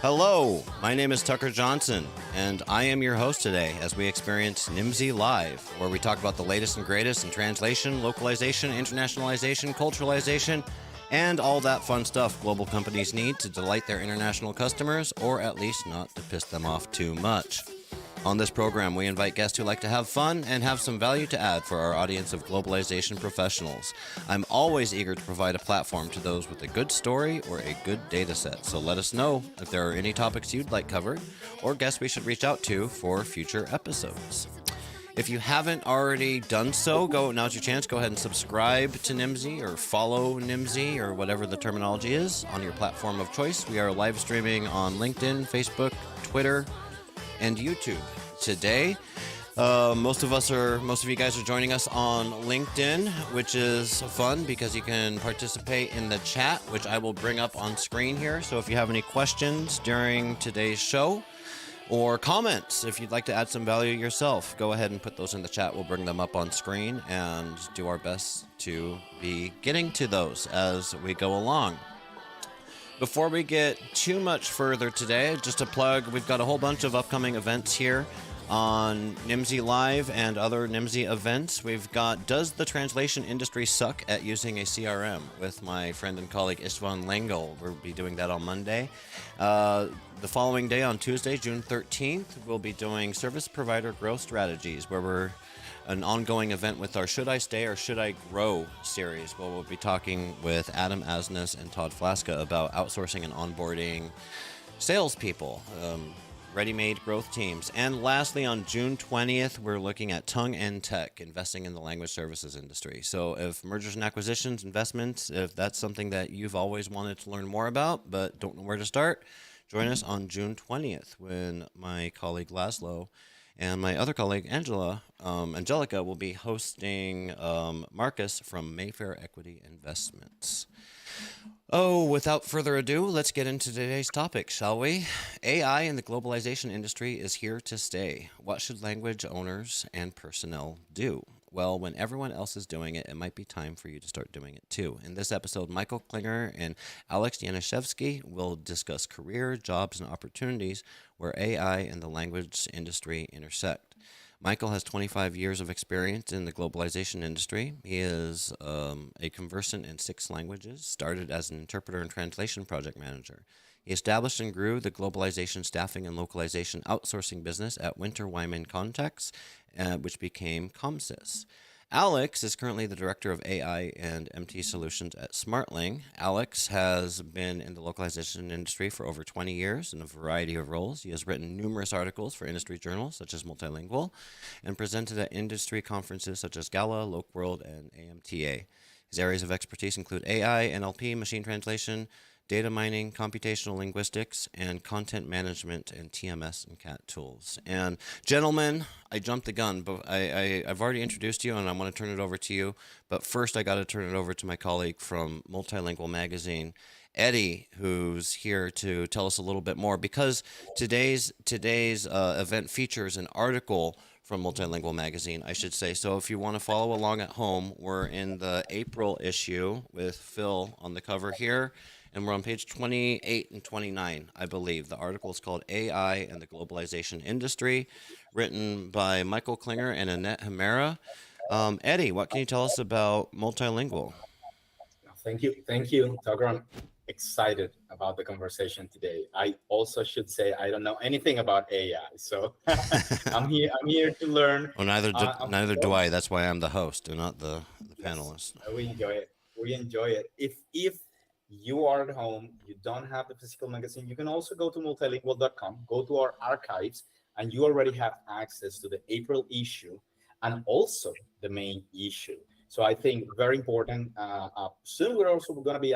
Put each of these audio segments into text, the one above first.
Hello, my name is Tucker Johnson, and I am your host today as we experience NIMSY Live, where we talk about the latest and greatest in translation, localization, internationalization, culturalization, and all that fun stuff global companies need to delight their international customers, or at least not to piss them off too much. On this program, we invite guests who like to have fun and have some value to add for our audience of globalization professionals. I'm always eager to provide a platform to those with a good story or a good data set, so let us know if there are any topics you'd like covered or guests we should reach out to for future episodes. If you haven't already done so, now's your chance. Go ahead and subscribe to NIMSY or follow NIMSY or whatever the terminology is on your platform of choice. We are live streaming on LinkedIn, Facebook, Twitter, and YouTube today. Most of you guys are joining us on LinkedIn, which is fun because you can participate in the chat, which I will bring up on screen here. So if you have any questions during today's show or comments, if you'd like to add some value yourself, go ahead and put those in the chat. We'll bring them up on screen and do our best to be getting to those as we go along. Before we get too much further today, just a plug, we've got a whole bunch of upcoming events here On Nimdzi Live and other Nimdzi events, we've got Does the Translation Industry Suck at Using a CRM? With my friend and colleague Istvan Lengel. We'll be doing that on Monday. The following day, on Tuesday, June 13th, we'll be doing Service Provider Growth Strategies, where we're an ongoing event with our Should I Stay or Should I Grow series, where we'll be talking with Adam Asness and Todd Flaska about outsourcing and onboarding salespeople, ready-made growth teams. And lastly, on June 20th, we're looking at Tongue and Tech, investing in the language services industry. So if mergers and acquisitions, investments, if that's something that you've always wanted to learn more about but don't know where to start, join us on June 20th when my colleague Laszlo and my other colleague Angelica will be hosting Marcus from Mayfair Equity Investments. Oh, without further ado, let's get into today's topic, shall we? AI in the globalization industry is here to stay. What should language owners and personnel do? Well, when everyone else is doing it, it might be time for you to start doing it too. In this episode, Michael Klinger and Alex Yanishevsky will discuss career, jobs, and opportunities where AI and the language industry intersect. Michael has 25 years of experience in the globalization industry. He is a conversant in 6 languages, started as an interpreter and translation project manager. He established and grew the globalization staffing and localization outsourcing business at Winter Wyman Contacts, which became Comsys. Alex is currently the director of AI and MT solutions at Smartling. Alex has been in the localization industry for over 20 years in a variety of roles. He has written numerous articles for industry journals such as MultiLingual and presented at industry conferences such as GALA, LocWorld, and AMTA. His areas of expertise include AI, NLP, machine translation, data mining, computational linguistics, and content management and TMS and CAT tools. And gentlemen, I jumped the gun, but I've already introduced you and I want to turn it over to you. But first, I got to turn it over to my colleague from MultiLingual magazine, Eddie, who's here to tell us a little bit more, because today's event features an article from MultiLingual magazine, I should say. So if you want to follow along at home, we're in the April issue with Phil on the cover here. And we're on page 28 and 29, I believe. The article is called AI and the Globalization Industry, written by Michael Klinger and Annette Hemera. Eddie, what can you tell us about MultiLingual? Thank you, Tucker. I'm excited about the conversation today. I also should say I don't know anything about AI, so I'm here to learn. Well, neither do I. That's why I'm the host and not the panelist. We enjoy it. If you are at home, you don't have the physical magazine, you can also go to multilingual.com, go to our archives, and you already have access to the April issue and also the May issue. So I think very important. Soon we're also going to be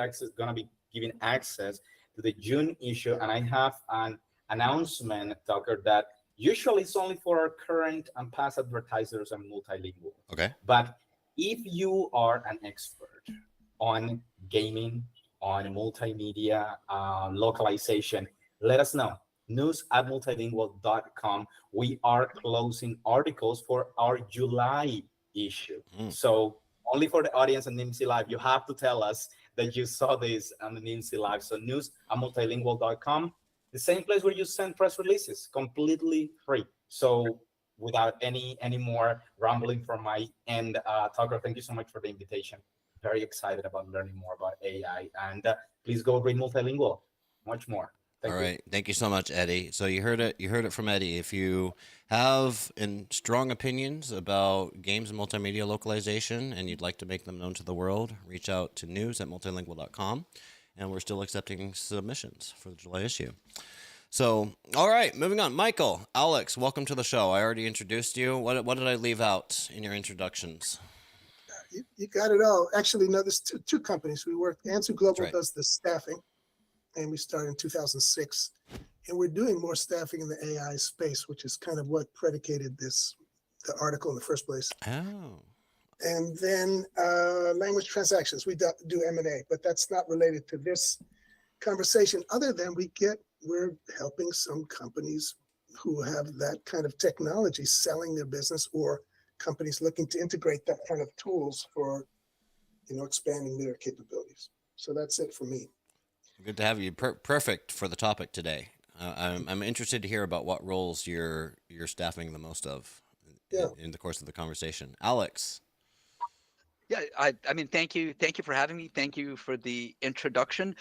giving access to the June issue, and I have an announcement, Tucker, that usually it's only for our current and past advertisers and MultiLingual. Okay. But if you are an expert on gaming, on multimedia, localization, let us know. news@multilingual.com. We are closing articles for our July issue. So only for the audience on Nimdzi Live, you have to tell us that you saw this on the Nimdzi Live. So news@multilingual.com, the same place where you send press releases, completely free. So without any more rambling from my end, Tucker, thank you so much for the invitation. Very excited about learning more about AI, and please go read MultiLingual. Much more. All right. Thank you so much, Eddie. So you heard it from Eddie. If you have strong opinions about games and multimedia localization and you'd like to make them known to the world, reach out to news@multilingual.com, and we're still accepting submissions for the July issue. So, all right, moving on. Michael, Alex, welcome to the show. I already introduced you. What did I leave out in your introductions? You got it all. Actually, no, there's two companies we work. Answer Global does the staffing, and we started in 2006. And we're doing more staffing in the AI space, which is kind of what predicated the article in the first place. Oh. And then language transactions, we do M&A, but that's not related to this conversation, other than we're helping some companies who have that kind of technology selling their business, or companies looking to integrate that kind of tools for, expanding their capabilities. So that's it for me. Good to have you. Perfect for the topic today. I'm interested to hear about what roles you're staffing the most of Yeah. in the course of the conversation. Alex. Yeah, I mean, thank you for having me. Thank you for the introduction.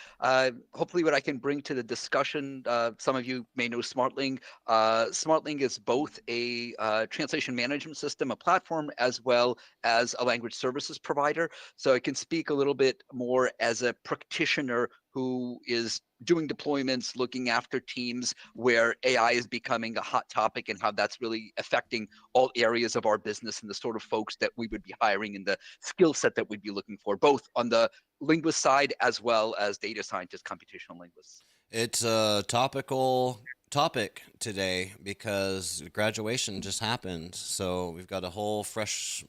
Hopefully, what I can bring to the discussion, some of you may know Smartling. Smartling is both a translation management system, a platform, as well as a language services provider. So I can speak a little bit more as a practitioner who is doing deployments, looking after teams where AI is becoming a hot topic and how that's really affecting all areas of our business and the sort of folks that we would be hiring and the skill set that we'd be looking for, both on the linguist side as well as data scientists, computational linguists. It's a topical topic today because graduation just happened. So we've got a whole fresh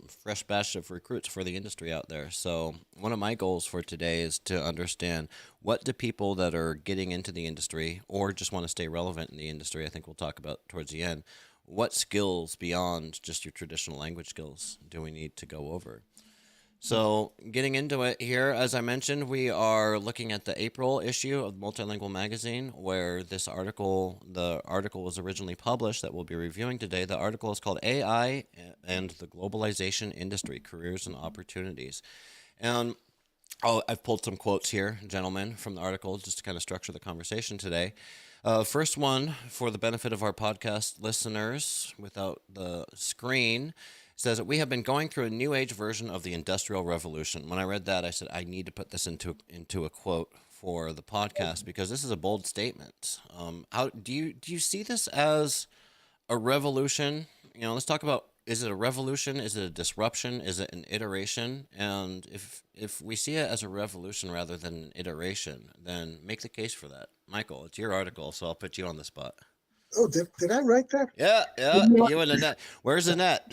batch of recruits for the industry out there. So one of my goals for today is to understand what do people that are getting into the industry or just want to stay relevant in the industry, I think we'll talk about towards the end, what skills beyond just your traditional language skills do we need to go over? So getting into it here, as I mentioned, we are looking at the April issue of Multilingual magazine, where the article was originally published that we'll be reviewing today. The article is called AI and the Globalization Industry, Careers and Opportunities. And I've pulled some quotes here, gentlemen, from the article just to kind of structure the conversation today. First one, for the benefit of our podcast listeners without the screen, says that we have been going through a new age version of the Industrial Revolution. When I read that, I said, I need to put this into a quote for the podcast because this is a bold statement. How do you see this as a revolution? You know, let's talk about, is it a revolution? Is it a disruption? Is it an iteration? And if we see it as a revolution rather than an iteration, then make the case for that. Michael, it's your article, so I'll put you on the spot. Oh, did I write that? Yeah, you and Annette. Where's Annette?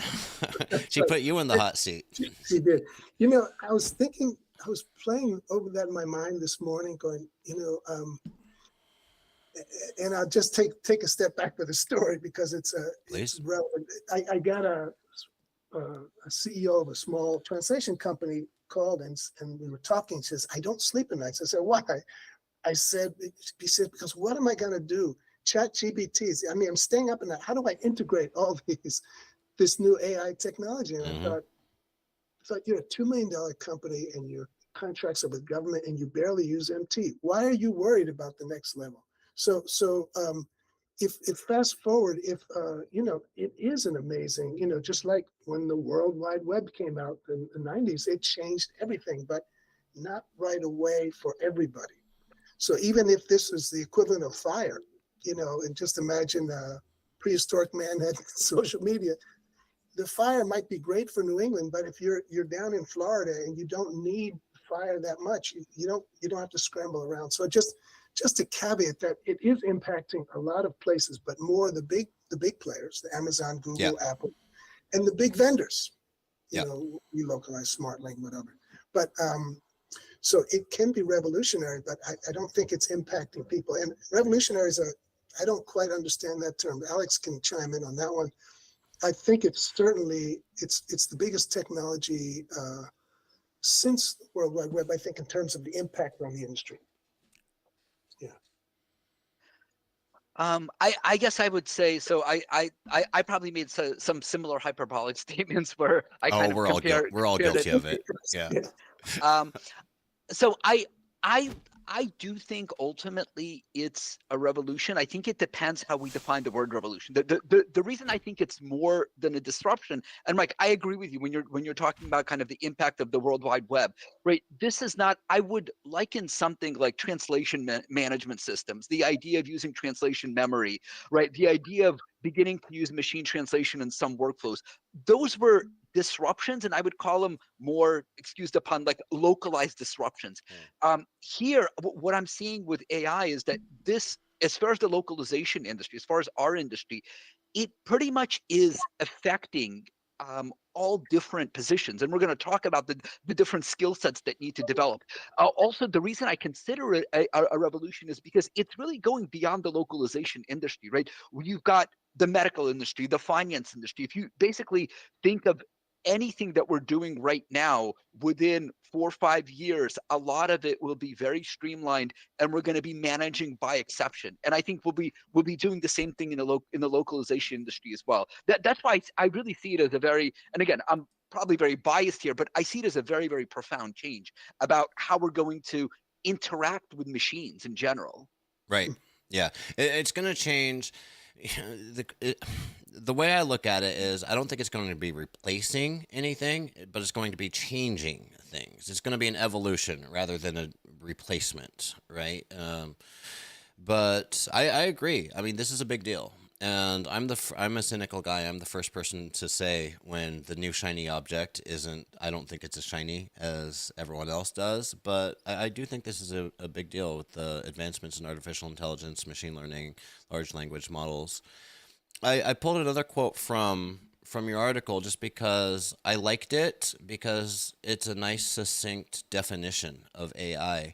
She Right. put you in the hot seat. She did. You know, I was thinking, I was playing over that in my mind this morning, going, and I'll just take a step back with the story because it's relevant. I got a CEO of a small translation company called and we were talking. She says, I don't sleep at nights. I said, why? He said, because what am I going to do? Chat GBTs. I mean, I'm staying up at night. How do I integrate all this new AI technology? And I thought you're a $2 million company and your contracts are with government and you barely use MT. Why are you worried about the next level? So if fast forward, it is an amazing, just like when the World Wide Web came out in the 90s, it changed everything, but not right away for everybody. So even if this is the equivalent of fire, and just imagine a prehistoric man had social media, the fire might be great for New England, but if you're down in Florida and you don't need fire that much, you don't have to scramble around. So just to caveat that it is impacting a lot of places, but more the big players, the Amazon, Google, Apple, and the big vendors. We localize Smartling, whatever. But so it can be revolutionary, but I don't think it's impacting people. And revolutionary is I don't quite understand that term. Alex can chime in on that one. I think it's certainly, it's the biggest technology since World Wide Web, I think, in terms of the impact on the industry. Yeah. I guess I would say, so I probably made some similar hyperbolic statements where I kind of we're all guilty of it. Yeah. So I do think ultimately it's a revolution. I think it depends how we define the word revolution. The reason I think it's more than a disruption, and Mike, I agree with you when you're talking about kind of the impact of the World Wide Web, right? This is not, I would liken something like translation management systems, the idea of using translation memory, right? The idea of beginning to use machine translation in some workflows. Those were disruptions, and I would call them more, excused upon, like localized disruptions. Here, what I'm seeing with AI is that this, as far as the localization industry, as far as our industry, it pretty much is affecting all different positions. And we're going to talk about the different skill sets that need to develop. Also, the reason I consider it a revolution is because it's really going beyond the localization industry, right? You've got the medical industry, the finance industry. If you basically think of anything that we're doing right now, within 4 or 5 years, a lot of it will be very streamlined, and we're going to be managing by exception. And I think we'll be doing the same thing in the localization industry as well. That's why I really see it as a very, and again, I'm probably very biased here, but I see it as a very, very profound change about how we're going to interact with machines in general. Right. Yeah. It's going to change. The way I look at it is, I don't think it's going to be replacing anything, but it's going to be changing things. It's going to be an evolution rather than a replacement, right? But I agree. I mean, this is a big deal. And I'm a cynical guy. I'm the first person to say when the new shiny object isn't, I don't think it's as shiny as everyone else does. But I do think this is a big deal with the advancements in artificial intelligence, machine learning, large language models. I pulled another quote from your article just because I liked it, because it's a nice, succinct definition of AI.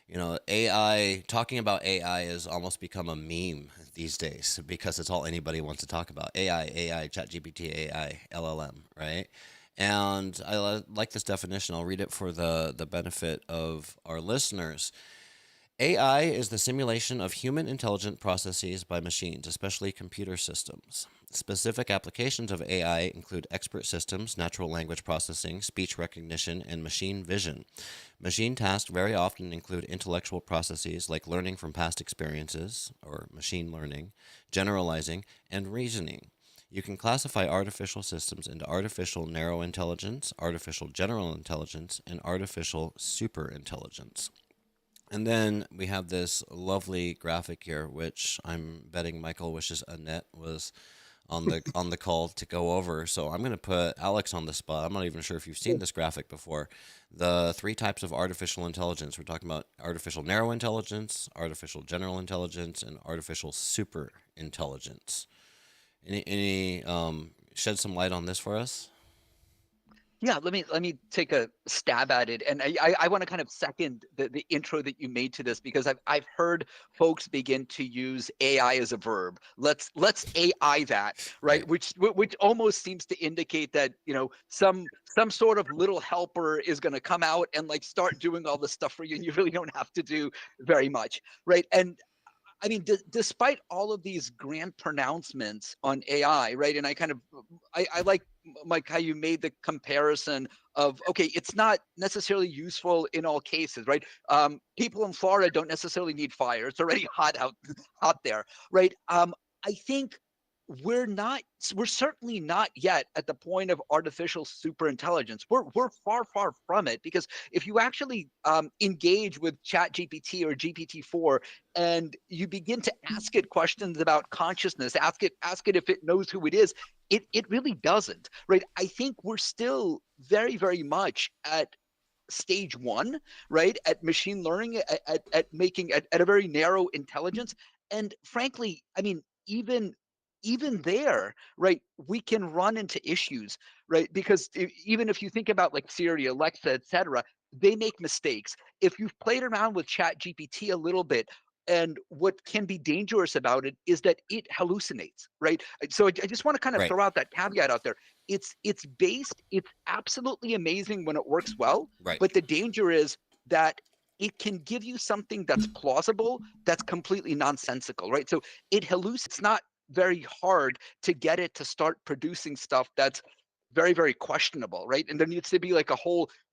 You know, AI, talking about AI has almost become a meme these days because it's all anybody wants to talk about. AI, ChatGPT, AI, LLM, right? And I like this definition. I'll read it for the benefit of our listeners. AI is the simulation of human intelligent processes by machines, especially computer systems. Specific applications of AI include expert systems, natural language processing, speech recognition, and machine vision. Machine tasks very often include intellectual processes like learning from past experiences, or machine learning, generalizing, and reasoning. You can classify artificial systems into artificial narrow intelligence, artificial general intelligence, and artificial superintelligence. And then we have this lovely graphic here, which I'm betting Michael wishes Annette was on the call to go over. So I'm going to put Alex on the spot. I'm not even sure if you've seen this graphic before. The 3 types of artificial intelligence. We're talking about artificial narrow intelligence, artificial general intelligence, and artificial super intelligence. Any shed some light on this for us? Yeah, let me take a stab at it, and I want to kind of second the intro that you made to this, because I've heard folks begin to use AI as a verb. Let's AI that, right? Which almost seems to indicate that, you know, some sort of little helper is going to come out and like start doing all the stuff for you, and you really don't have to do very much, right? And I mean, despite all of these grand pronouncements on AI, right? And I kind of, I like, Mike, how you made the comparison of, okay, it's not necessarily useful in all cases, right? People in Florida don't necessarily need fire. It's already hot there, right? I think we're certainly not yet at the point of artificial superintelligence. We're far from it, because if you actually engage with ChatGPT or GPT-4 and you begin to ask it questions about consciousness, ask it if it knows who it is, it really doesn't, right? I think we're still very much at stage 1, right? At machine learning, at making at a very narrow intelligence. And frankly, I mean, even there, right, we can run into issues, right? Because even if you think about like Siri, Alexa, etc., they make mistakes. If you've played around with Chat GPT a little bit, and what can be dangerous about it is that it hallucinates, right? So I just want to kind of Right. throw out that caveat out there. It's absolutely amazing when it works well, Right. but the danger is that it can give you something that's plausible, that's completely nonsensical, right? So it hallucinates. It's not very hard to get it to start producing stuff that's very questionable, right? And there needs to be like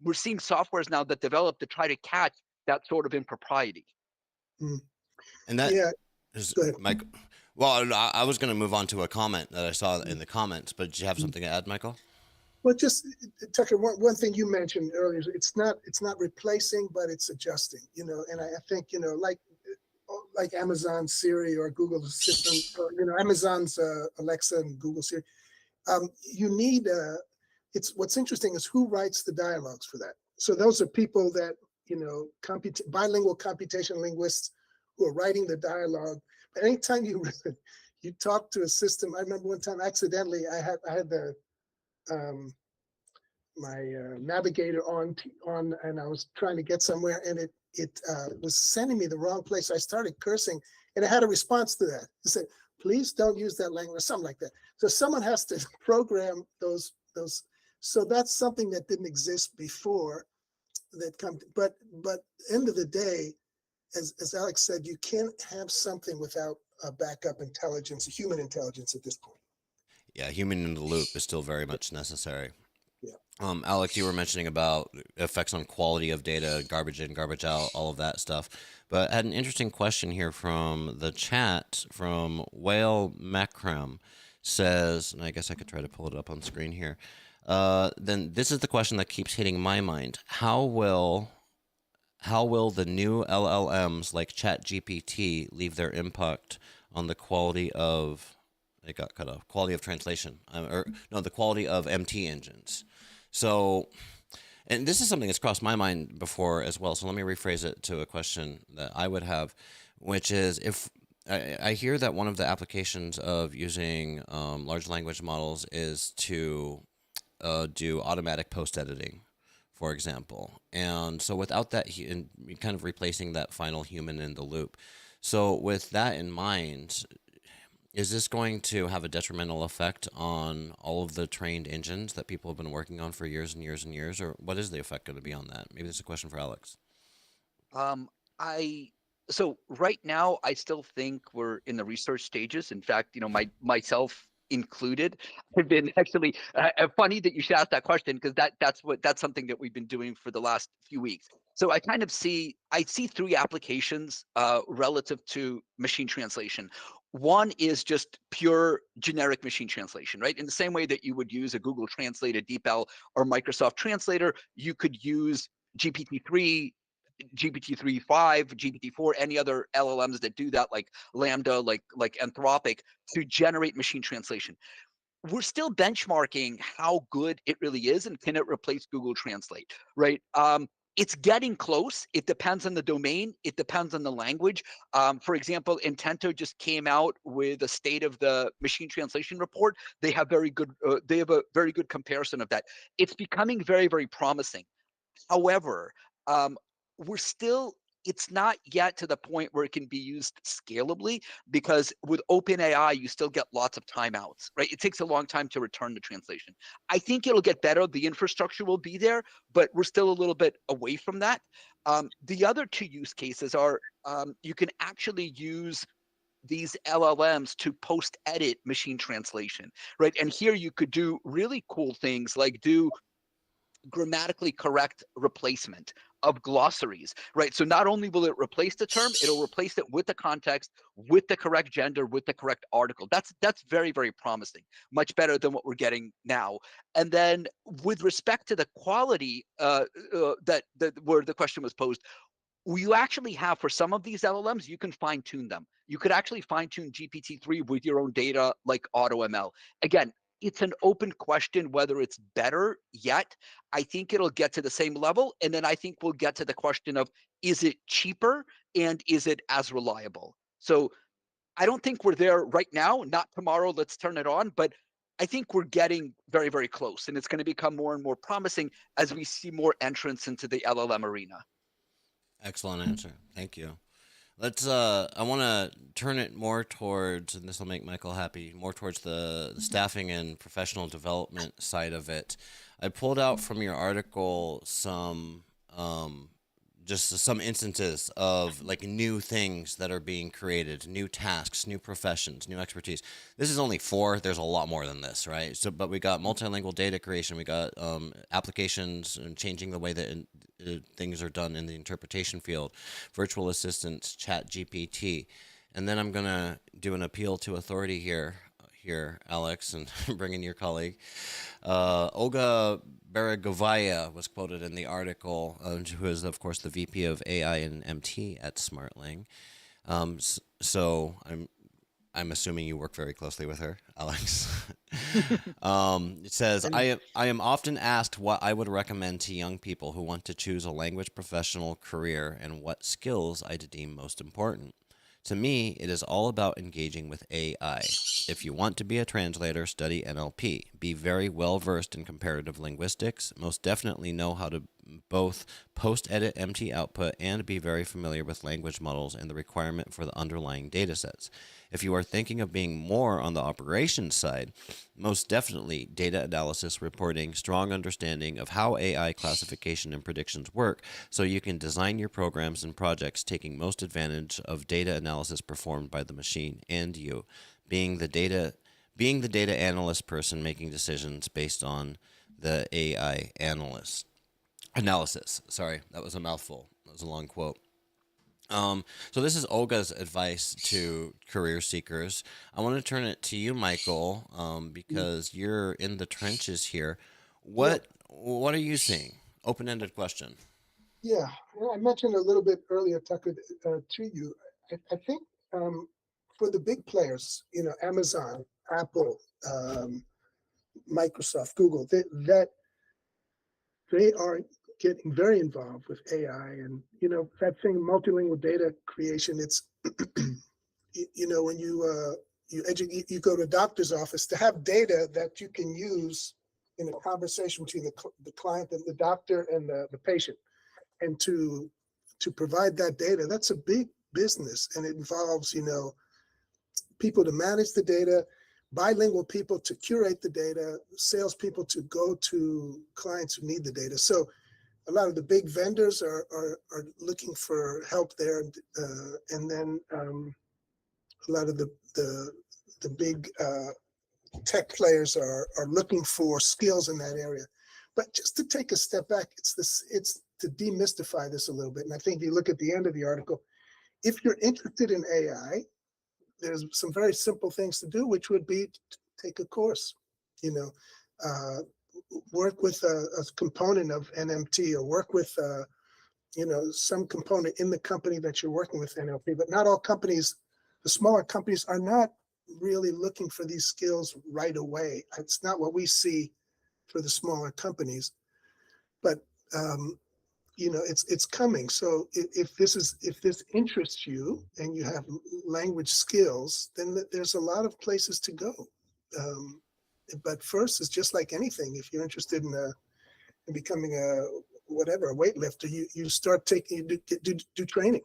we're seeing softwares now that develop to try to catch that sort of impropriety. And that Yeah, is go ahead. Mike. Well, I was going to move on to a comment that I saw in the comments, but did you have something to add, Michael? Well, just Tucker, one thing you mentioned earlier, it's not replacing, but it's adjusting, you know. And I think, you know, like Amazon Siri or Google Assistant, or, you know, Amazon's Alexa and Google Siri. You need it's what's interesting is who writes the dialogues for that. So those are people that, you know, bilingual computation linguists who are writing the dialogue. But anytime you talk to a system, I remember one time accidentally I had the my navigator on, and I was trying to get somewhere, and it was sending me the wrong place. I started cursing, and it had a response to that. It said, "Please don't use that language," or something like that. So someone has to program those So that's something that didn't exist before. But end of the day, as Alex said, you can't have something without a backup intelligence, a human intelligence at this point. Yeah, human in the loop is still very much necessary. Yeah. Alex, you were mentioning about effects on quality of data, garbage in, garbage out, all of that stuff. But I had an interesting question here from the chat from Whale Macram. Says, and I guess I could try to pull it up on screen here. Then this is the question that keeps hitting my mind. How will the new LLMs like ChatGPT leave their impact on the quality of, it got cut off, quality of translation, or no, the quality of MT engines? So, and this is something that's crossed my mind before as well. So let me rephrase it to a question that I would have, which is, if I hear that one of the applications of using large language models is to do automatic post editing, for example. And so without that, kind of replacing that final human in the loop. So with that in mind, is this going to have a detrimental effect on all of the trained engines that people have been working on for years and years and years? Or what is the effect going to be on that? Maybe this is a question for Alex. So right now, I still think we're in the research stages. In fact, myself included, I've been actually funny that you should ask that question, because that's something that we've been doing for the last few weeks. So I see three applications relative to machine translation. One is just pure generic machine translation, right? In the same way that you would use a Google Translate, a DeepL, or Microsoft Translator, you could use GPT-3, GPT-3.5, GPT-4, any other LLMs that do that, like Lambda, like Anthropic, to generate machine translation. We're still benchmarking how good it really is, and can it replace Google Translate, right? It's getting close. It depends on the domain. It depends on the language. For example, Intento just came out with a state of the machine translation report. They have a very good comparison of that. It's becoming very, very promising. However, it's not yet to the point where it can be used scalably, because with OpenAI, you still get lots of timeouts, right? It takes a long time to return the translation. I think it'll get better. The infrastructure will be there, but we're still a little bit away from that. The other two use cases are, you can actually use these LLMs to post-edit machine translation, right? And here you could do really cool things like do grammatically correct replacement of glossaries, right? So not only will it replace the term, it'll replace it with the context, with the correct gender, with the correct article. That's very, very promising, much better than what we're getting now. And then with respect to the quality that where the question was posed, you actually have, for some of these LLMs, you can fine tune them. You could actually fine tune GPT-3 with your own data, like AutoML. Again, it's an open question whether it's better yet. I think it'll get to the same level. And then I think we'll get to the question of, is it cheaper and is it as reliable? So I don't think we're there right now, not tomorrow, let's turn it on. But I think we're getting very, very close. And it's going to become more and more promising as we see more entrance into the LLM arena. Excellent answer. Thank you. I want to turn it more towards, and this will make Michael happy, more towards the staffing and professional development side of it. I pulled out from your article some instances of like new things that are being created, new tasks, new professions, new expertise. This is only 4. There's a lot more than this, right? So, but we got multilingual data creation, we got applications and changing the way that things are done in the interpretation field, virtual assistants, Chat GPT, and then I'm gonna do an appeal to authority here, Alex, and bring in your colleague. Olga Beregovaya was quoted in the article, who is, of course, the VP of AI and MT at Smartling. So I'm assuming you work very closely with her, Alex. It says, I am often asked what I would recommend to young people who want to choose a language professional career and what skills I deem most important. To me, it is all about engaging with AI. If you want to be a translator, study NLP. Be very well versed in comparative linguistics. Most definitely know how to both post-edit MT output and be very familiar with language models and the requirement for the underlying data sets. If you are thinking of being more on the operations side, most definitely data analysis, reporting, strong understanding of how AI classification and predictions work so you can design your programs and projects taking most advantage of data analysis performed by the machine and you being the data analyst person making decisions based on the AI analysis. Sorry, that was a mouthful. That was a long quote. So this is Olga's advice to career seekers. I want to turn it to you, Michael, because you're in the trenches here. What are you seeing? Open-ended question. Yeah, well, I mentioned a little bit earlier, Tucker, to you. I think for the big players, Amazon, Apple, Microsoft, Google, that they are getting very involved with AI, and that thing, multilingual data creation. It's when you go to a doctor's office to have data that you can use in a conversation between the client and the doctor and the patient, and to provide that data. That's a big business, and it involves people to manage the data, bilingual people to curate the data, salespeople to go to clients who need the data. So a lot of the big vendors are looking for help there, and then a lot of the big tech players are looking for skills in that area. But just to take a step back, it's to demystify this a little bit. And I think if you look at the end of the article, if you're interested in AI, there's some very simple things to do, which would be to take a course, work with a component of NMT, or work with some component in the company that you're working with NLP. But not all companies, the smaller companies, are not really looking for these skills right away. It's not what we see for the smaller companies, but it's coming. So if this interests you and you have language skills, then there's a lot of places to go. But first, it's just like anything. If you're interested in becoming a weightlifter, you start do training.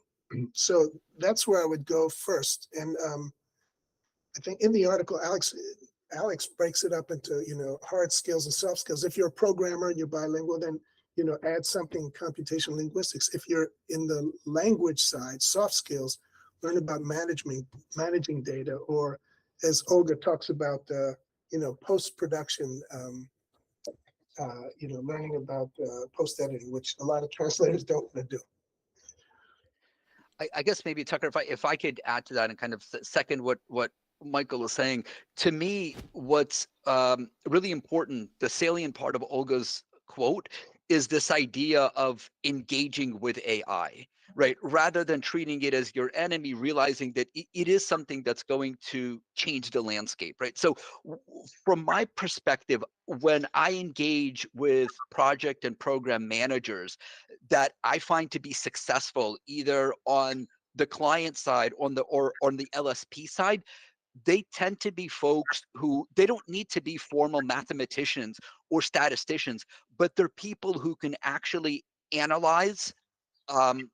So that's where I would go first. And I think in the article, Alex breaks it up into hard skills and soft skills. If you're a programmer and you're bilingual, then add something in computational linguistics. If you're in the language side, soft skills, learn about managing data, or as Olga talks about, post-production, learning about post-editing, which a lot of translators don't want to do. I guess maybe, Tucker, if I could add to that and kind of second what Michael was saying, to me, what's really important, the salient part of Olga's quote, is this idea of engaging with AI, right? Rather than treating it as your enemy, realizing that it is something that's going to change the landscape, right? So from my perspective, when I engage with project and program managers that I find to be successful, either on the client side or on the LSP side, they tend to be folks who, they don't need to be formal mathematicians or statisticians, but they're people who can actually analyze the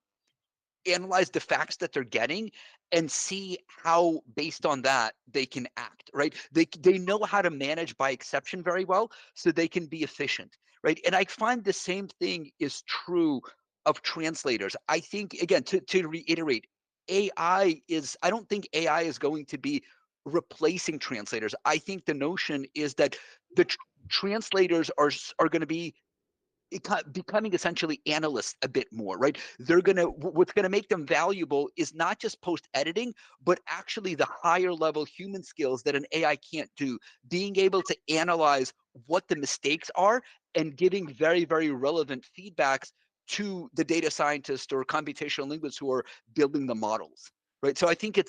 facts that they're getting and see how, based on that, they can act, right? They know how to manage by exception very well, so they can be efficient, right? And I find the same thing is true of translators. I think, again, to reiterate, I don't think AI is going to be replacing translators. I think the notion is that the translators are going to be becoming essentially analysts a bit more, right? What's going to make them valuable is not just post editing, but actually the higher level human skills that an AI can't do, being able to analyze what the mistakes are and giving very, very relevant feedbacks to the data scientists or computational linguists who are building the models. Right. So I think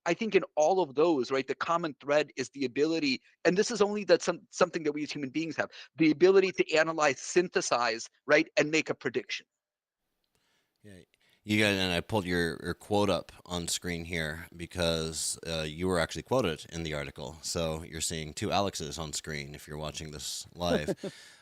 I think in all of those, right, the common thread is the ability, and this is only something that we as human beings have, the ability to analyze, synthesize, right, and make a prediction. Yeah. You got, and I pulled your quote up on screen here because you were actually quoted in the article. So you're seeing two Alexes on screen if you're watching this live.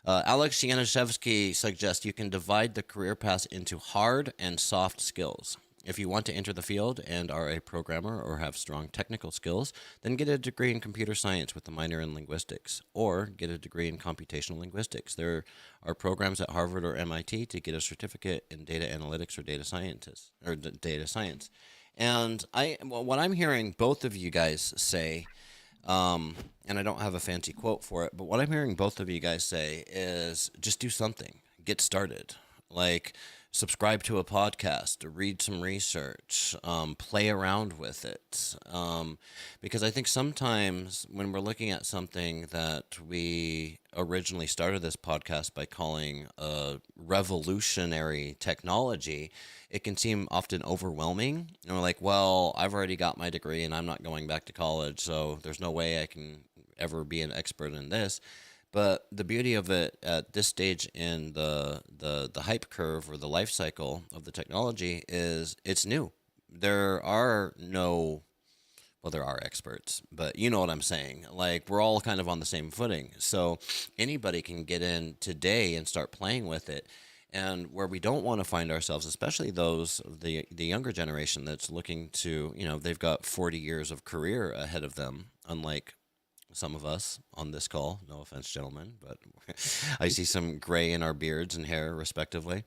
Alex Yanishevsky suggests you can divide the career path into hard and soft skills. If you want to enter the field and are a programmer or have strong technical skills, then get a degree in computer science with a minor in linguistics, or get a degree in computational linguistics. There are programs at Harvard or MIT to get a certificate in data analytics or data scientist or data science. And what I'm hearing both of you guys say, and I don't have a fancy quote for it, but what I'm hearing both of you guys say is just do something, get started. Like, subscribe to a podcast, read some research, play around with it. Because I think sometimes when we're looking at something that we originally started this podcast by calling a revolutionary technology, it can seem often overwhelming. And we're like, well, I've already got my degree and I'm not going back to college, so there's no way I can ever be an expert in this. But the beauty of it at this stage in the hype curve or the life cycle of the technology is it's new. There are no, well, there are experts, but you know what I'm saying. Like, we're all kind of on the same footing. So anybody can get in today and start playing with it. And where we don't want to find ourselves, especially those the younger generation that's looking to, they've got 40 years of career ahead of them, unlike some of us on this call. No offense, gentlemen, but I see some gray in our beards and hair, respectively.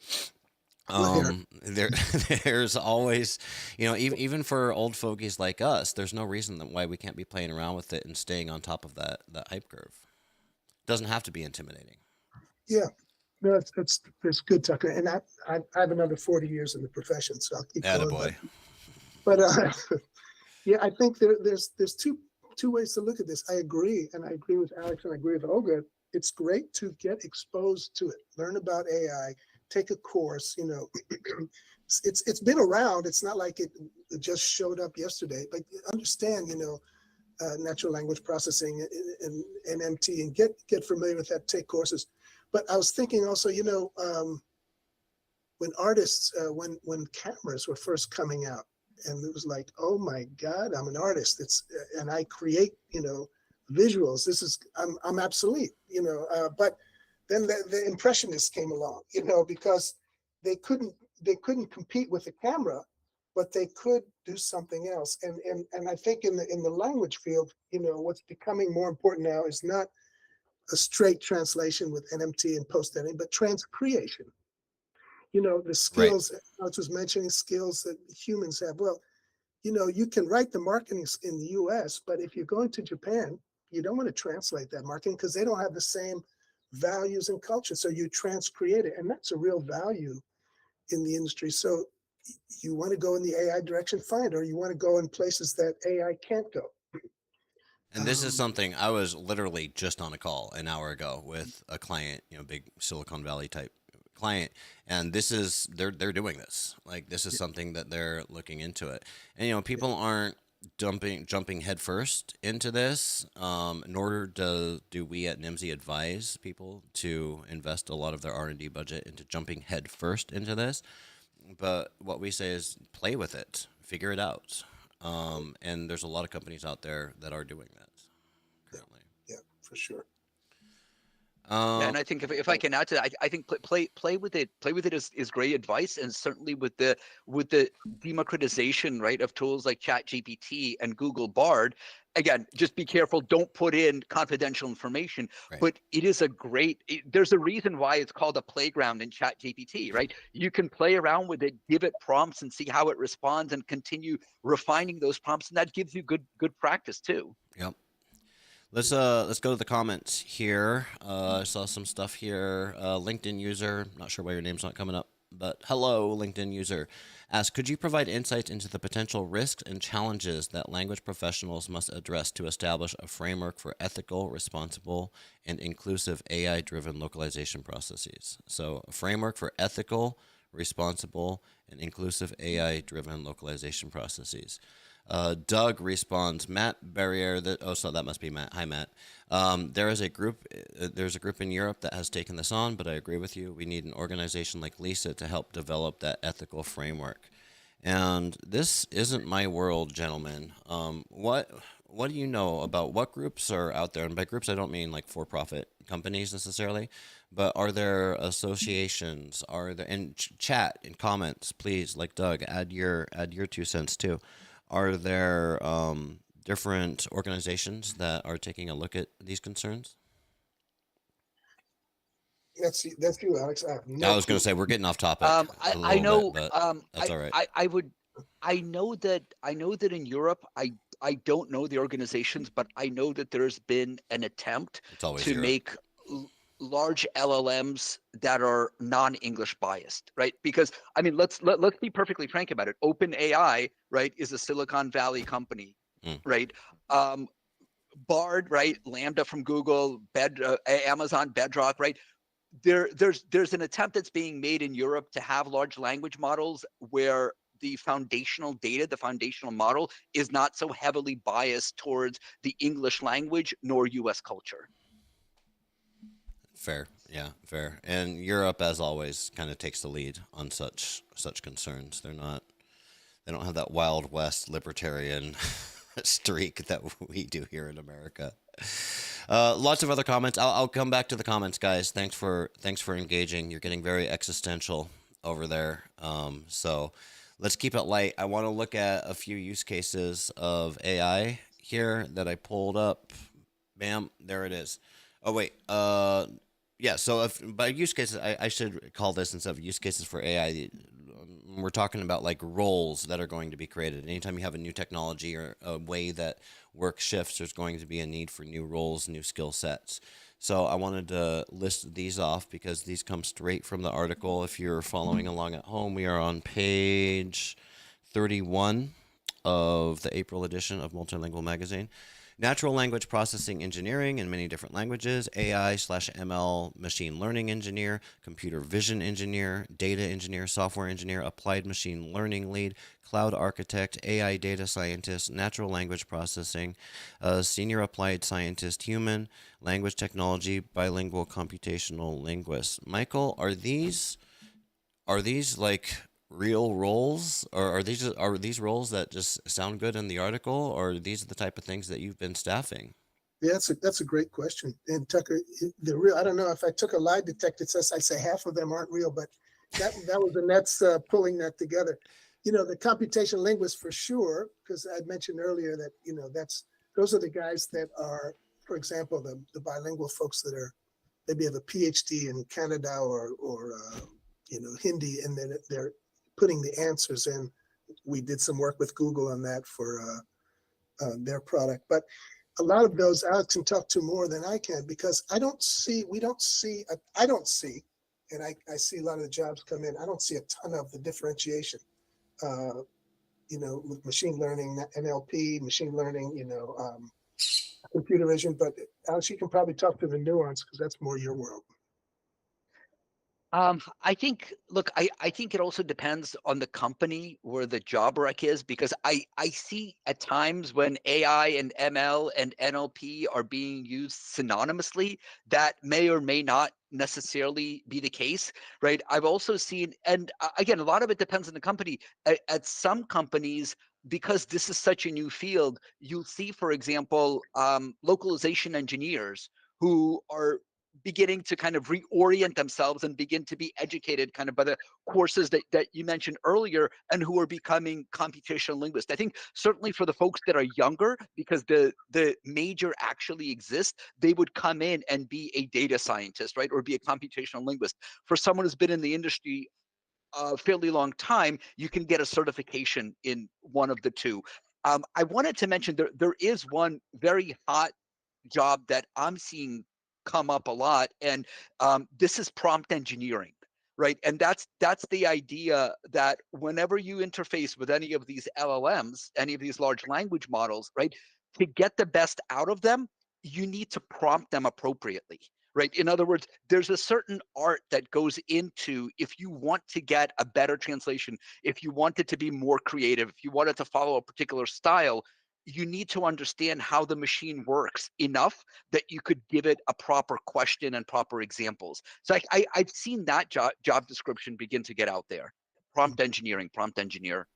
There's always, even for old fogies like us, there's no reason why we can't be playing around with it and staying on top of that hype curve. Doesn't have to be intimidating. Yeah, no, it's good, Tucker. And I have another 40 years in the profession, so I'll keep going. Attaboy. But yeah, I think there's two ways to look at this. I agree, and I agree with Alex, and I agree with Olga. It's great to get exposed to it, learn about AI, take a course. It's been around. It's not like it just showed up yesterday. But understand, natural language processing and MT, and get familiar with that. Take courses. But I was thinking also, when artists, when cameras were first coming out, and it was like, oh my God, I'm an artist. And I create, visuals. I'm obsolete, But then the impressionists came along, because they couldn't compete with the camera, but they could do something else. And I think in the language field, what's becoming more important now is not a straight translation with NMT and post editing, but transcreation. The skills, right. Alex was mentioning skills that humans have. Well, you can write the marketing in the US, but if you're going to Japan, you don't want to translate that marketing because they don't have the same values and culture. So you transcreate it, and that's a real value in the industry. So you want to go in the AI direction, fine, or you want to go in places that AI can't go. And this is something I was literally just on a call an hour ago with a client, big Silicon Valley type client, and this is they're doing this. Like, this is something that they're looking into it. And people aren't jumping headfirst into this, nor do we at NIMSY advise people to invest a lot of their R&D budget into jumping headfirst into this. But what we say is play with it, figure it out. And there's a lot of companies out there that are doing that currently. Yeah, for sure. Yeah, and I think if I can add to that, I think play with it. Play with it is great advice, and certainly with the democratization, right, of tools like ChatGPT and Google Bard. Again, just be careful. Don't put in confidential information. Right. But it is there's a reason why it's called a playground in ChatGPT, right? You can play around with it, give it prompts, and see how it responds, and continue refining those prompts, and that gives you good practice too. Yep. Let's go to the comments here. I saw some stuff here. LinkedIn user, not sure why your name's not coming up, but hello, LinkedIn user, asks, could you provide insights into the potential risks and challenges that language professionals must address to establish a framework for ethical, responsible, and inclusive AI-driven localization processes? So a framework for ethical, responsible, and inclusive AI-driven localization processes. Doug responds, Matt Barriere. So that must be Matt. Hi, Matt. There is a group. There's a group in Europe that has taken this on, but I agree with you. We need an organization like Lisa to help develop that ethical framework. And this isn't my world, gentlemen. What do you know about what groups are out there? And by groups, I don't mean like for-profit companies necessarily, but are there associations? Are there in chat in comments? Please, like Doug, add your 2 cents too. Are there different organizations that are taking a look at these concerns? That's you, Alex. I have no I was going clue. to say we're getting off topic a I little know. bit, but that's all right. I know that in Europe, I don't know the organizations, but I know that there's been an attempt It's always to Europe. make large LLMs that are non-English biased, right? Because I mean, let's be perfectly frank about it. OpenAI, right, is a Silicon Valley company, right? Bard, right? Lambda from Google, Amazon, Bedrock, right? There's an attempt that's being made in Europe to have large language models where the foundational data, the foundational model, is not so heavily biased towards the English language nor U.S. culture. Fair, yeah, fair. And Europe, as always, kind of takes the lead on such concerns. They don't have that Wild West libertarian streak that we do here in America. Lots of other comments. I'll come back to the comments, guys. Thanks for engaging. You're getting very existential over there. So let's keep it light. I want to look at a few use cases of AI here that I pulled up. Bam, there it is. Oh wait. Yeah. So if by use cases, I should call this, instead of use cases for AI, we're talking about like roles that are going to be created. Anytime you have a new technology or a way that work shifts, there's going to be a need for new roles, new skill sets. So I wanted to list these off because these come straight from the article. If you're following along at home, we are on page 31 of the April edition of MultiLingual magazine. Natural language processing engineering in many different languages, AI/ML machine learning engineer, computer vision engineer, data engineer, software engineer, applied machine learning lead, cloud architect, AI data scientist, natural language processing, senior applied scientist, human, language technology, bilingual computational linguist. Michael, are these like real roles, or are these roles that just sound good in the article, or are these the type of things that you've been staffing? Yeah, that's a great question. And Tucker, the real, I don't know if I took a lie detector test, I'd say half of them aren't real, but that was the Nets pulling that together. You know, the computational linguists for sure, because I mentioned earlier that, you know, those are the guys that are, for example, the bilingual folks that are maybe have a PhD in Canada or you know, Hindi, and then they're putting the answers in. We did some work with Google on that for their product, but a lot of those Alex can talk to more than I can, because I don't see, and I see a lot of the jobs come in, I don't see a ton of the differentiation, you know, with machine learning, NLP, machine learning, you know, computer vision, but Alex, you can probably talk to the nuance because that's more your world. I think, look, I think it also depends on the company where the job rec is, because I see at times when AI and ML and NLP are being used synonymously, that may or may not necessarily be the case, right? I've also seen, and again, a lot of it depends on the company. At some companies, because this is such a new field, you'll see, for example, localization engineers who are beginning to kind of reorient themselves and begin to be educated kind of by the courses that you mentioned earlier, and who are becoming computational linguists. I think certainly for the folks that are younger, because the major actually exists, they would come in and be a data scientist, right? Or be a computational linguist. For someone who's been in the industry a fairly long time, you can get a certification in one of the two. I wanted to mention there is one very hot job that I'm seeing come up a lot, and this is prompt engineering, right? And that's the idea that whenever you interface with any of these LLMs, any of these large language models, right, to get the best out of them, you need to prompt them appropriately, right? In other words, there's a certain art that goes into, if you want to get a better translation, if you want it to be more creative, if you want it to follow a particular style, you need to understand how the machine works enough that you could give it a proper question and proper examples. So I've seen that job description begin to get out there. Prompt engineering, prompt engineer.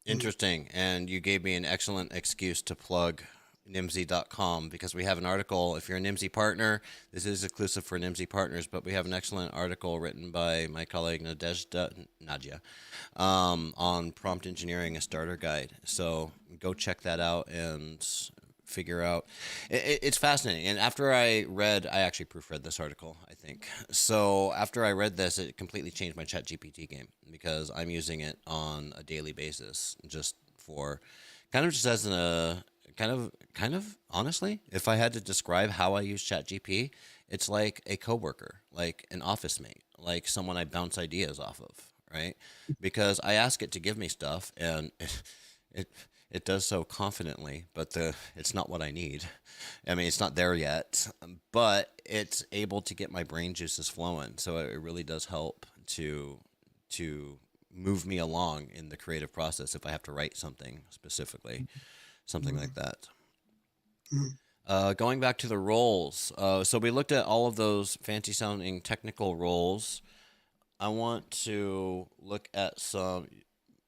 Interesting. And you gave me an excellent excuse to plug nimsy.com because we have an article. If you're a Nimsy partner, this is exclusive for Nimsy partners, but we have an excellent article written by my colleague Nadia on prompt engineering, a starter guide. So go check that out and figure out. It's fascinating. And after I actually proofread this article, I think. So after I read this, it completely changed my ChatGPT game because I'm using it on a daily basis just for just as a kind of honestly, if I had to describe how I use ChatGPT, it's like a coworker, like an office mate, like someone I bounce ideas off of, right? Because I ask it to give me stuff and it it does so confidently, but it's not what I need. I mean, it's not there yet, but it's able to get my brain juices flowing. So it really does help to move me along in the creative process if I have to write something specifically, something like that. Going back to the roles, so we looked at all of those fancy sounding technical roles. I want to look at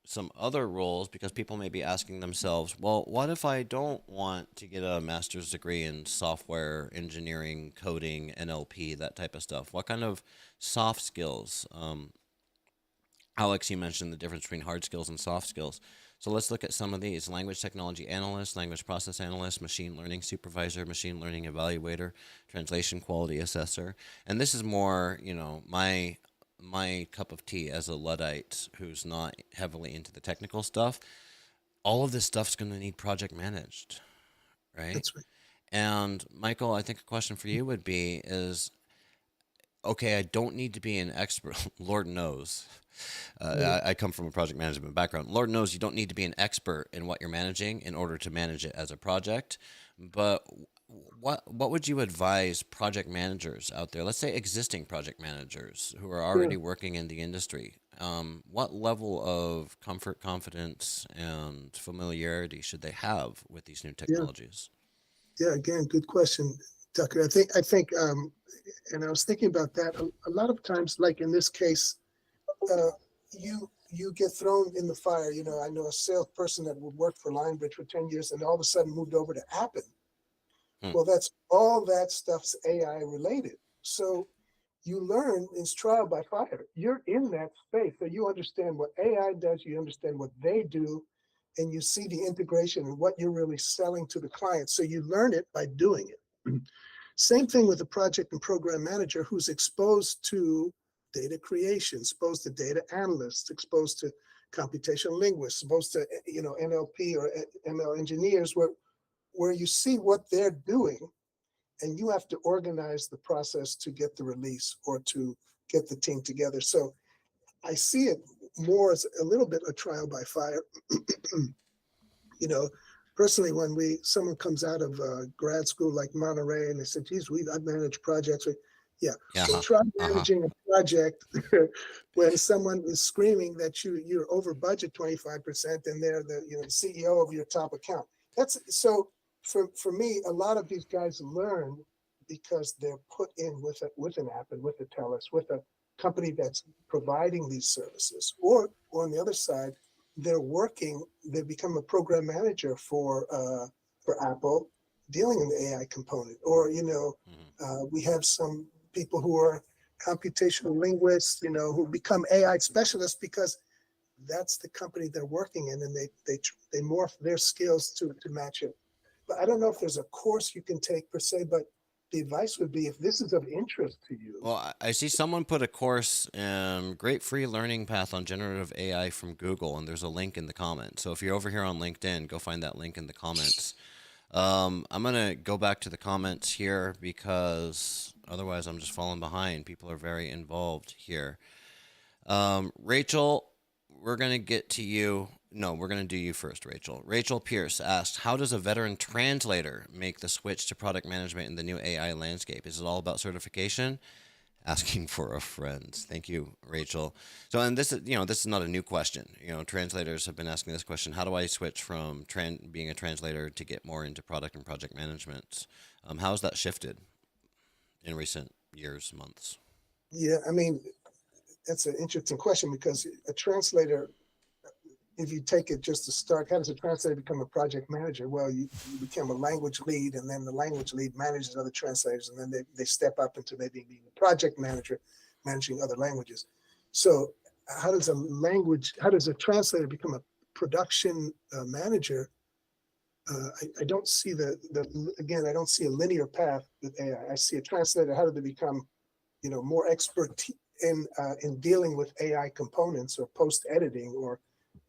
some other roles because people may be asking themselves, well, what if I don't want to get a master's degree in software engineering, coding, NLP, that type of stuff? What kind of soft skills? Alex, you mentioned the difference between hard skills and soft skills. So let's look at some of these: language technology analyst, language process analyst, machine learning supervisor, machine learning evaluator, translation quality assessor. And this is more, my cup of tea as a Luddite who's not heavily into the technical stuff. All of this stuff's going to need project managed, right? That's right. And Michael, I think a question for you would be is, okay, I don't need to be an expert. Lord knows. I come from a project management background. Lord knows you don't need to be an expert in what you're managing in order to manage it as a project. But what would you advise project managers out there, let's say existing project managers who are already working in the industry? What level of comfort, confidence, and familiarity should they have with these new technologies? Yeah, again, good question, Tucker. I think, and I was thinking about that a lot of times, like in this case, you get thrown in the fire. I know a salesperson that would work for Linebridge for 10 years and all of a sudden moved over to Appen. Well, that's all that stuff's AI related. So you learn it's trial by fire. You're in that space, so you understand what AI does, you understand what they do, and you see the integration and what you're really selling to the client. So you learn it by doing it. Same thing with the project and program manager who's exposed to data creation, exposed to data analysts, exposed to computational linguists, exposed to NLP or ML engineers, where you see what they're doing and you have to organize the process to get the release or to get the team together. So I see it more as a little bit a trial by fire. Personally, when someone comes out of grad school like Monterey and they said, geez, I've managed projects. So try managing a project when someone is screaming that you're over budget 25% and they're the CEO of your top account. That's so for me, a lot of these guys learn because they're put in with an app and with a TELUS, with a company that's providing these services, or on the other side, they become a program manager for Apple dealing in the AI component, or we have some people who are computational linguists, who become AI specialists because that's the company they're working in, and they morph their skills to match it. But I don't know if there's a course you can take per se, but the advice would be if this is of interest to you. Well, I see someone put a course, great free learning path on generative AI from Google, and there's a link in the comments. So if you're over here on LinkedIn, go find that link in the comments. I'm going to go back to the comments here because otherwise I'm just falling behind. People are very involved here. Rachel, we're going to get to you. No, we're going to do you first, Rachel. Rachel Pierce asked, how does a veteran translator make the switch to product management in the new AI landscape? Is it all about certification? Asking for a friend. Thank you, Rachel. So, and this is, this is not a new question. Translators have been asking this question. How do I switch from being a translator to get more into product and project management? How has that shifted in recent years, months? Yeah, I mean, that's an interesting question because a translator, if you take it just to start, how does a translator become a project manager? Well, you become a language lead, and then the language lead manages other translators, and then they step up into maybe being a project manager, managing other languages. So how does a translator become a production manager? I don't see again, I don't see a linear path with AI. I see a translator, how do they become, more expert in dealing with AI components or post-editing or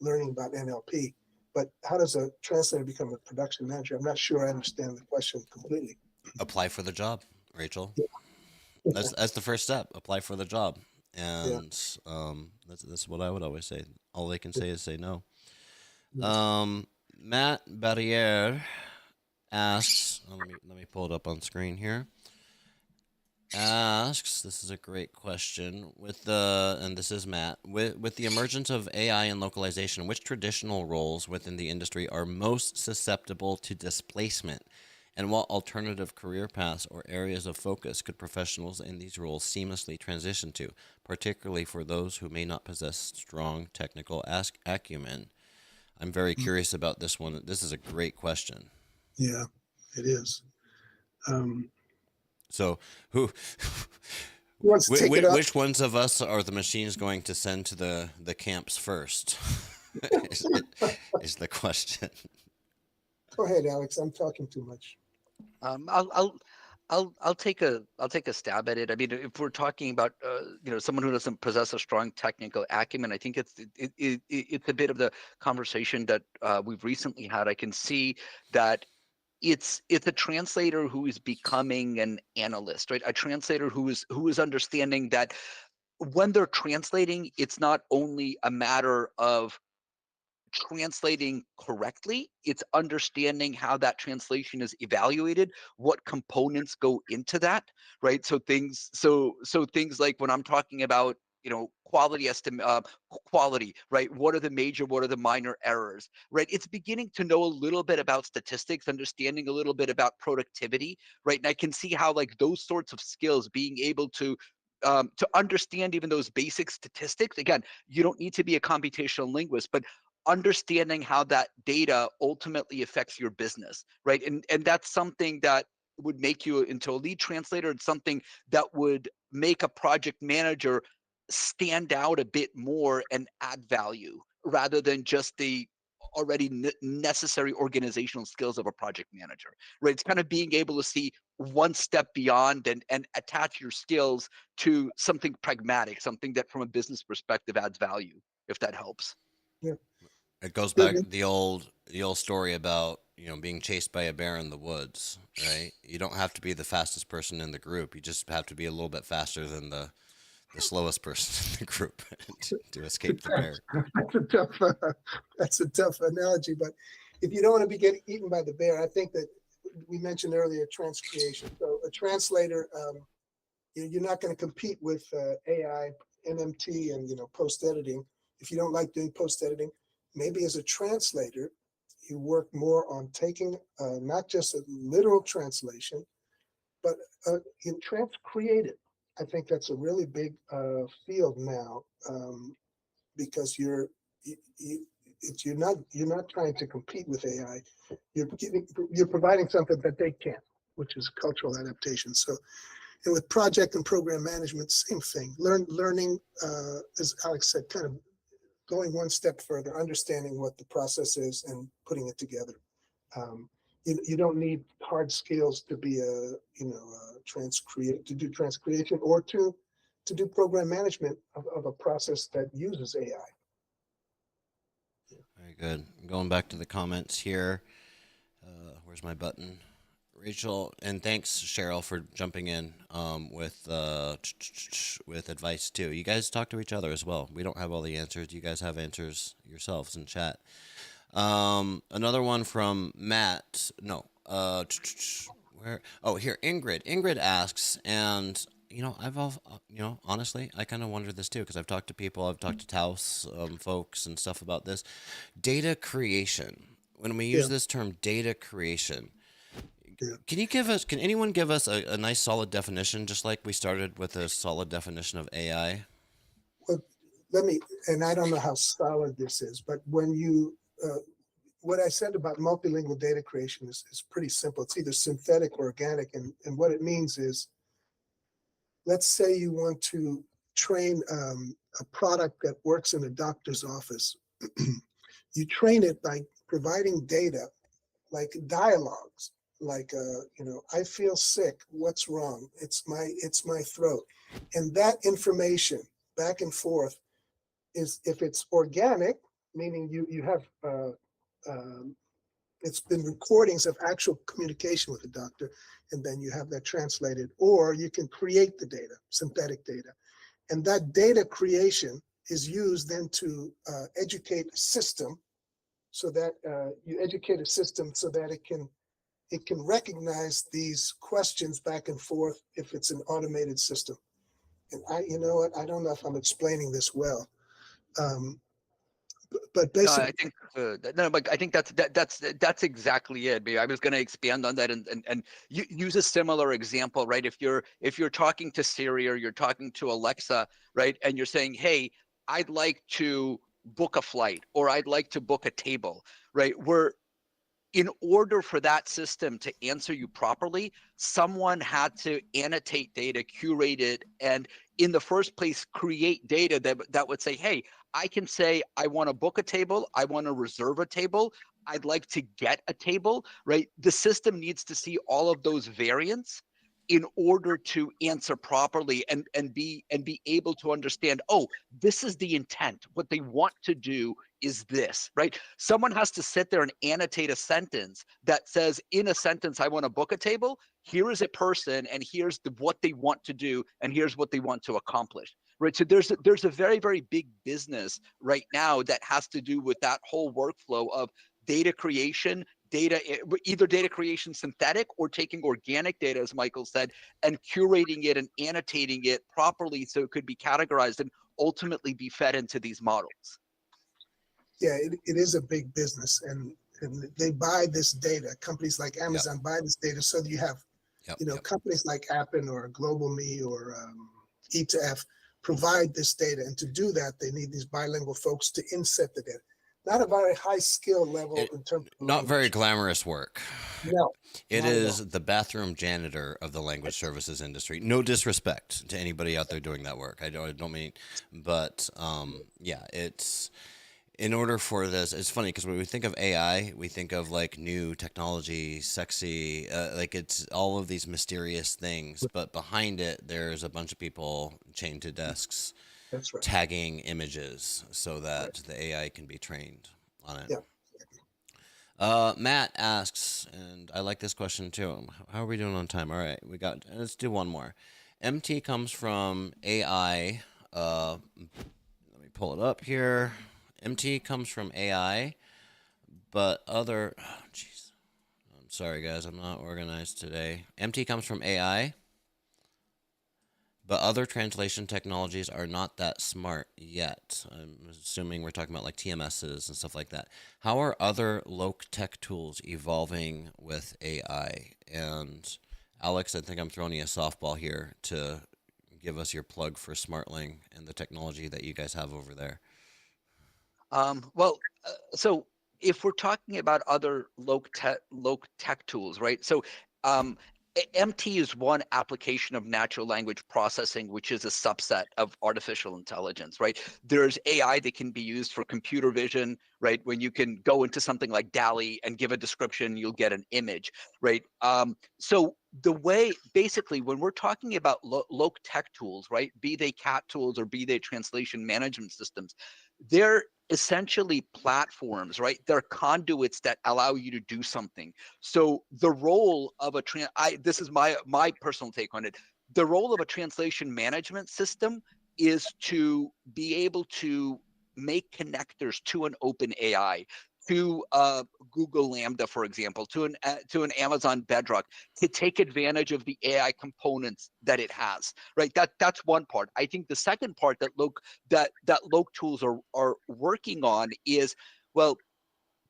learning about NLP. But how does a translator become a production manager? I'm not sure I understand the question completely. Apply for the job, Rachel. Yeah. That's the first step. Apply for the job, Yeah. and that's what I would always say. All they can say is say no. Yeah. Matt Barriere asks. Let me pull it up on screen here. Asks, this is a great question, and this is Matt, with the emergence of AI and localization, which traditional roles within the industry are most susceptible to displacement, and what alternative career paths or areas of focus could professionals in these roles seamlessly transition to, particularly for those who may not possess strong technical acumen? I'm very curious about this one. This is a great question. Yeah, it is. So who wants to take it up? which ones of us are the machines going to send to the camps first? is the question. Go ahead, Alex. I'm talking too much. I'll take a stab at it. I mean, if we're talking about someone who doesn't possess a strong technical acumen, I think it's a bit of the conversation that we've recently had. I can see that it's a translator who is becoming an analyst, right? A translator who is understanding that when they're translating, it's not only a matter of translating correctly, it's understanding how that translation is evaluated, what components go into that, right? So things like when I'm talking about quality quality, right? What are the major, what are the minor errors, right? It's beginning to know a little bit about statistics, understanding a little bit about productivity, right? And I can see how like those sorts of skills, being able to understand even those basic statistics. Again, you don't need to be a computational linguist, but understanding how that data ultimately affects your business, right? And that's something that would make you into a lead translator. It's something that would make a project manager stand out a bit more and add value rather than just the already necessary organizational skills of a project manager, right? It's kind of being able to see one step beyond and attach your skills to something pragmatic, something that from a business perspective adds value, if that helps. Yeah. It goes back the old story about being chased by a bear in the woods, right? You don't have to be the fastest person in the group. You just have to be a little bit faster than the slowest person in the group to escape the bear. That's a tough analogy, but if you don't want to be getting eaten by the bear, I think that we mentioned earlier transcreation. So a translator, you're not going to compete with AI, MMT, and post editing. If you don't like doing post editing, maybe as a translator, you work more on taking not just a literal translation, but in create it. I think that's a really big field now because you're not trying to compete with AI. You're providing something that they can't, which is cultural adaptation. So, and with project and program management, same thing. Learning, as Alex said, kind of going one step further, understanding what the process is and putting it together. You don't need hard skills to be a to do transcreation or to do program management of a process that uses AI. Very good. Going back to the comments here. Where's my button? Rachel, and thanks Cheryl for jumping in with advice too. You guys talk to each other as well. We don't have all the answers. You guys have answers yourselves in chat. Another one from Matt. No. Where? Oh, here. Ingrid. Ingrid asks, and honestly, I kind of wonder this too because I've talked to people. I've talked to Taos folks and stuff about this data creation. When we use Yeah. this term, data creation, Yeah. can anyone give us a nice solid definition, just like we started with a solid definition of AI? Well, and I don't know how solid this is, but what I said about multilingual data creation is pretty simple. It's either synthetic or organic. And what it means is, let's say you want to train a product that works in a doctor's office. You train it by providing data like dialogues, like, I feel sick, what's wrong? It's my throat. And that information back and forth is, if it's organic, meaning you have, it's been recordings of actual communication with the doctor, and then you have that translated, or you can create the data, synthetic data. And that data creation is used then to educate a system, so that you educate a system so that it can recognize these questions back and forth if it's an automated system. And you know what, I don't know if I'm explaining this well. But No, basically, I think no, but I think that's exactly it. I was going to expand on that and use a similar example, right? If you're talking to Siri or you're talking to Alexa, right, and you're saying, "Hey, I'd like to book a flight," or "I'd like to book a table," right? In order for that system to answer you properly, someone had to annotate data, curate it, and in the first place, create data that would say, hey, I can say, I want to book a table, I want to reserve a table, I'd like to get a table, right? The system needs to see all of those variants in order to answer properly and be able to understand, oh, this is the intent. What they want to do is this, right? Someone has to sit there and annotate a sentence that says, in a sentence, I want to book a table. Here is a person, and here's what they want to do, and here's what they want to accomplish, right? So there's a very, very big business right now that has to do with that whole workflow of data creation, either data creation synthetic or taking organic data, as Michael said, and curating it and annotating it properly so it could be categorized and ultimately be fed into these models. yeah, it is a big business, and they buy this data. Companies like Amazon buy this data, so you have, companies like Appen or GlobalMe or E2F provide this data, and to do that, they need these bilingual folks to inset the data. Not a very high skill level in terms of not very glamorous work. No, it is the bathroom janitor of the language services industry. No disrespect to anybody out there doing that work. I don't mean, but it's. In order for this, it's funny because when we think of AI, we think of like new technology, sexy, like it's all of these mysterious things. But behind it, there's a bunch of people chained to desks, that's right, tagging images so that the AI can be trained on it. Yeah. Matt asks, and I like this question too. How are we doing on time? All right, let's do one more. MT comes from AI. Let me pull it up here. MT comes from AI, but other... Oh, jeez. I'm sorry, guys. I'm not organized today. MT comes from AI, but other translation technologies are not that smart yet. I'm assuming we're talking about like TMSs and stuff like that. How are other loc tech tools evolving with AI? And Alex, I think I'm throwing you a softball here to give us your plug for Smartling and the technology that you guys have over there. So if we're talking about other loc tech tools, right? So MT is one application of natural language processing, which is a subset of artificial intelligence, right? There's AI that can be used for computer vision, right? When you can go into something like DALL-E and give a description, you'll get an image, right? So the way, basically, when we're talking about loc tech tools, right? Be they CAT tools or be they translation management systems, they're essentially platforms, right? They're conduits that allow you to do something. So the role of this is my personal take on it. The role of a translation management system is to be able to make connectors to an open AI, to Google Lambda, for example, to an Amazon Bedrock, to take advantage of the AI components that it has, right? That's one part. I think the second part that Loc tools are working on is, well,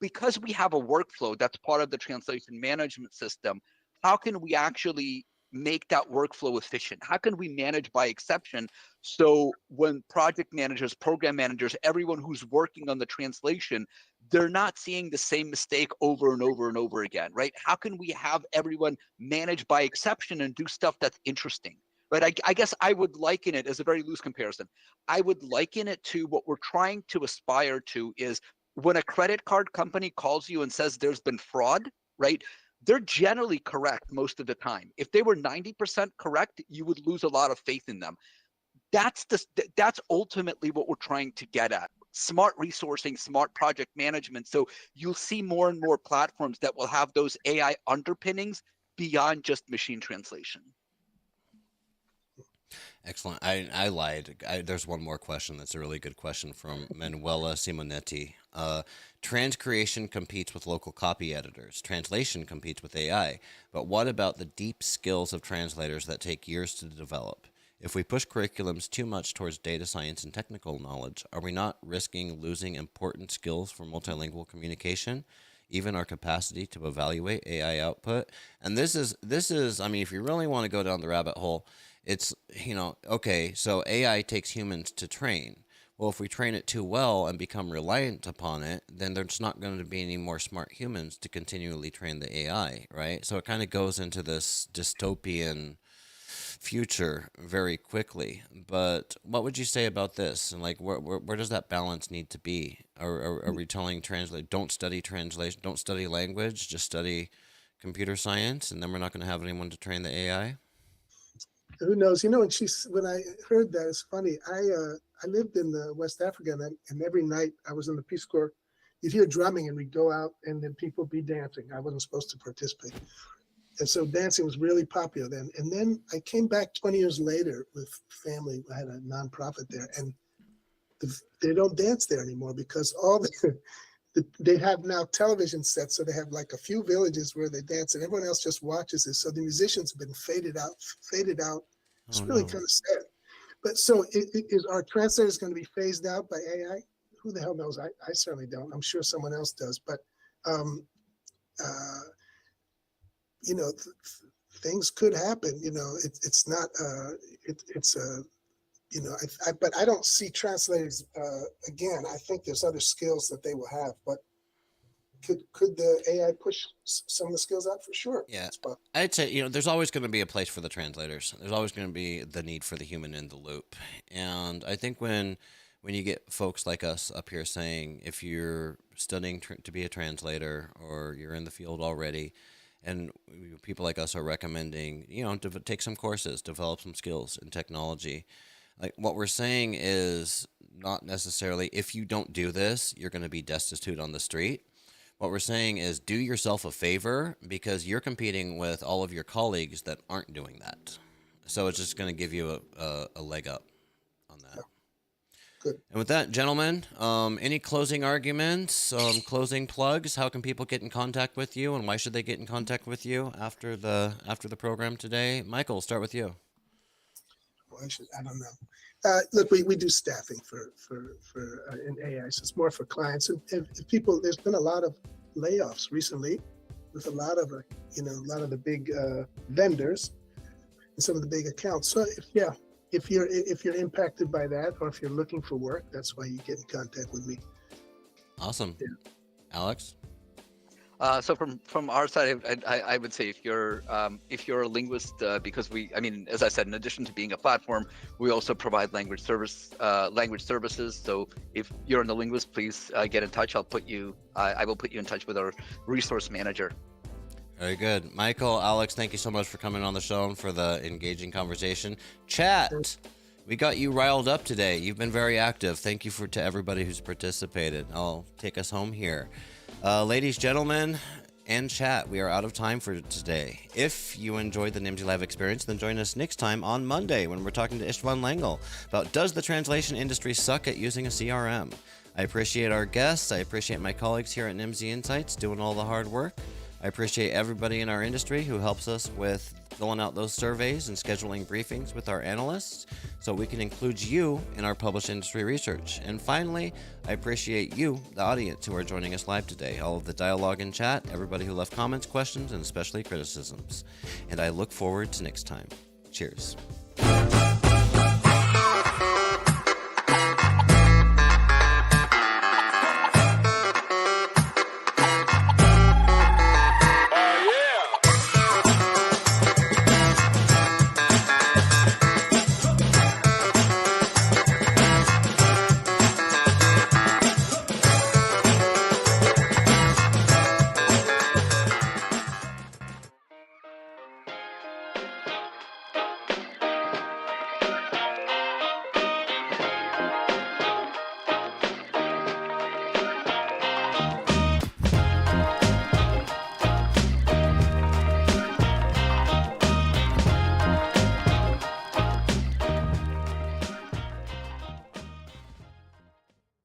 because we have a workflow that's part of the translation management system, how can we actually make that workflow efficient? How can we manage by exception? So when project managers, program managers, everyone who's working on the translation, they're not seeing the same mistake over and over and over again, right? How can we have everyone manage by exception and do stuff that's interesting? Right, I guess I would liken it as a very loose comparison. I would liken it to what we're trying to aspire to is when a credit card company calls you and says there's been fraud, right? They're generally correct most of the time. If they were 90% correct, you would lose a lot of faith in them. That's ultimately what we're trying to get at. Smart resourcing, smart project management. So you'll see more and more platforms that will have those AI underpinnings beyond just machine translation. Excellent. I lied. There's one more question that's a really good question from Manuela Simonetti. Transcreation competes with local copy editors. Translation competes with AI. But what about the deep skills of translators that take years to develop? If we push curriculums too much towards data science and technical knowledge, are we not risking losing important skills for multilingual communication? Even our capacity to evaluate AI output? And this is, I mean, if you really want to go down the rabbit hole, it's, okay, so AI takes humans to train. Well, if we train it too well and become reliant upon it, then there's not going to be any more smart humans to continually train the AI, right? So it kind of goes into this dystopian future very quickly. But what would you say about this? And like, where does that balance need to be? Are we telling don't study translation, don't study language, just study computer science, and then we're not going to have anyone to train the AI? Who knows? When I heard that, it's funny. I lived in West Africa, and every night I was in the Peace Corps. You'd hear drumming, and we'd go out, and then people be dancing. I wasn't supposed to participate, and so dancing was really popular then. And then I came back 20 years later with family. I had a nonprofit there, and they don't dance there anymore because all they have now television sets, so they have like a few villages where they dance, and everyone else just watches it. So the musicians have been faded out. It's really kind of sad. But so is our translators going to be phased out by AI? Who the hell knows? I certainly don't. I'm sure someone else does. But things could happen. It's not. It's a. But I don't see translators again. I think there's other skills that they will have, but could the AI push some of the skills out? For sure. Yeah, I'd say there's always going to be a place for the translators. There's always going to be the need for the human in the loop, and I think when you get folks like us up here saying if you're studying to be a translator or you're in the field already, and people like us are recommending to take some courses, develop some skills in technology. Like what we're saying is not necessarily if you don't do this, you're going to be destitute on the street. What we're saying is do yourself a favor because you're competing with all of your colleagues that aren't doing that. So it's just going to give you a leg up on that. Yeah. Good. And with that, gentlemen, any closing arguments, closing plugs? How can people get in contact with you, and why should they get in contact with you after the program today? Michael, start with you. I don't know. Look, we do staffing for in AI, so it's more for clients. And if people, there's been a lot of layoffs recently with a lot of the big vendors and some of the big accounts. So if you're impacted by that, or if you're looking for work, that's why you get in contact with me. Awesome. Yeah. Alex? So from our side, I would say if you're a linguist, because as I said, in addition to being a platform, we also provide language services. So if you're in the linguist, please get in touch. I will put you in touch with our resource manager. Very good. Michael, Alex, thank you so much for coming on the show and for the engaging conversation. Chat, We got you riled up today. You've been very active. Thank you to everybody who's participated. I'll take us home here. Ladies, gentlemen, and chat, we are out of time for today. If you enjoyed the Nimdzi Live experience, then join us next time on Monday when we're talking to Istvan Lengel about does the translation industry suck at using a CRM? I appreciate our guests. I appreciate my colleagues here at Nimdzi Insights doing all the hard work. I appreciate everybody in our industry who helps us with filling out those surveys and scheduling briefings with our analysts so we can include you in our published industry research. And finally, I appreciate you, the audience, who are joining us live today, all of the dialogue and chat, everybody who left comments, questions, and especially criticisms. And I look forward to next time. Cheers.